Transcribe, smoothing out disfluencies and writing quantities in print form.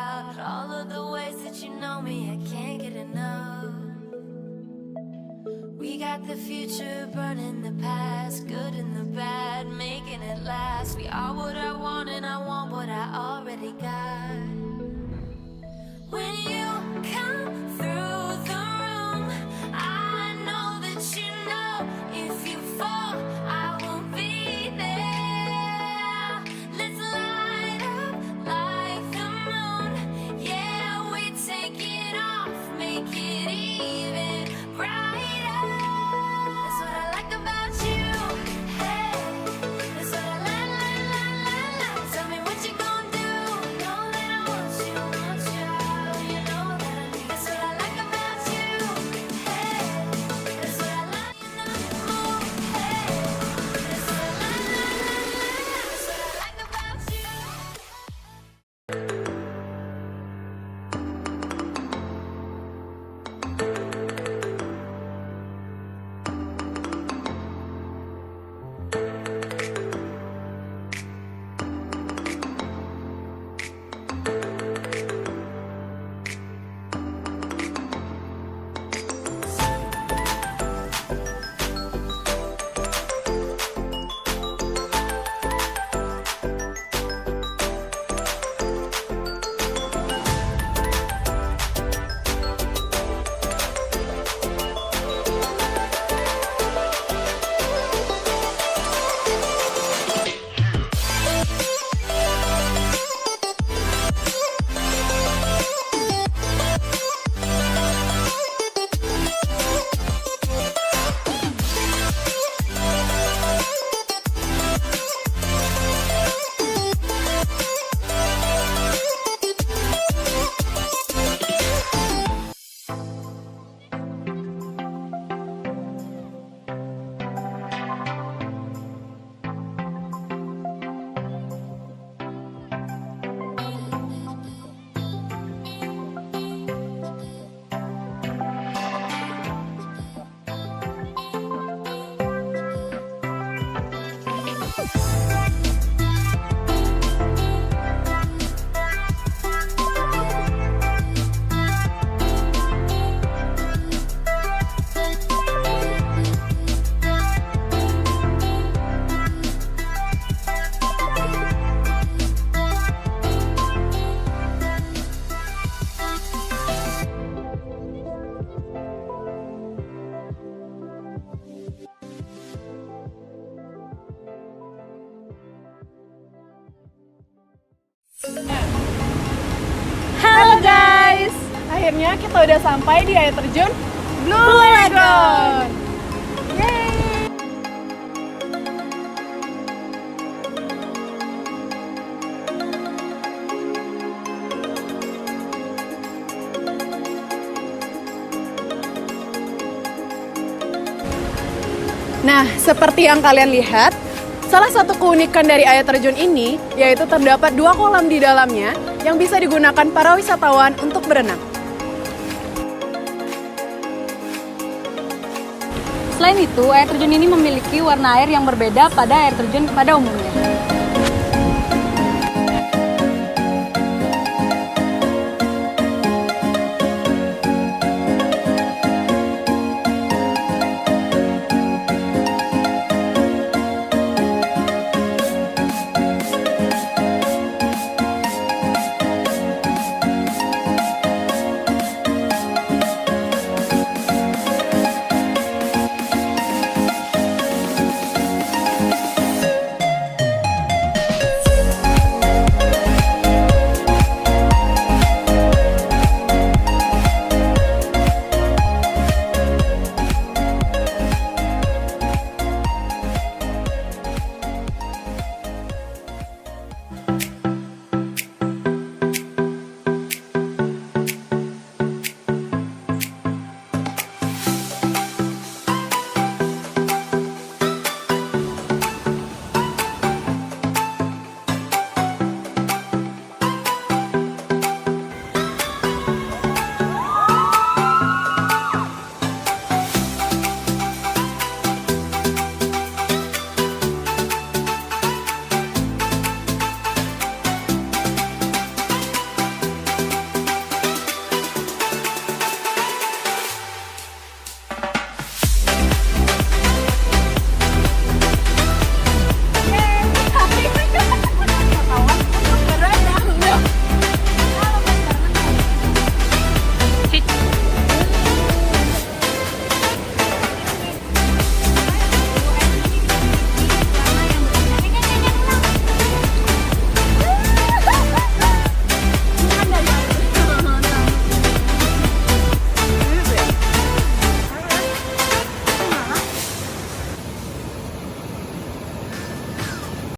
about all of the ways that you know me. I can't get enough. We got the future burning the past, good and the bad, making it last. We are what I want and I want what I already got. When you come through the room, I know that you know if you fall, I will be there. Let's light up like the moon. Yeah, we take it off, make it even brighter. That's what I like about you. Hey, that's what I like. Tell me what you gonna do. Know that I want you, you know that I need. That's what I like about you. Hey, that's what I like. You know you move. Hey, that's what I like about you. Halo guys, akhirnya kita udah sampai di air terjun Blue Lagoon. Yeay! Nah, seperti yang kalian lihat, salah satu keunikan dari air terjun ini yaitu terdapat 2 kolam di dalamnya yang bisa digunakan para wisatawan untuk berenang. Selain itu, air terjun ini memiliki warna air yang berbeda pada air terjun pada umumnya.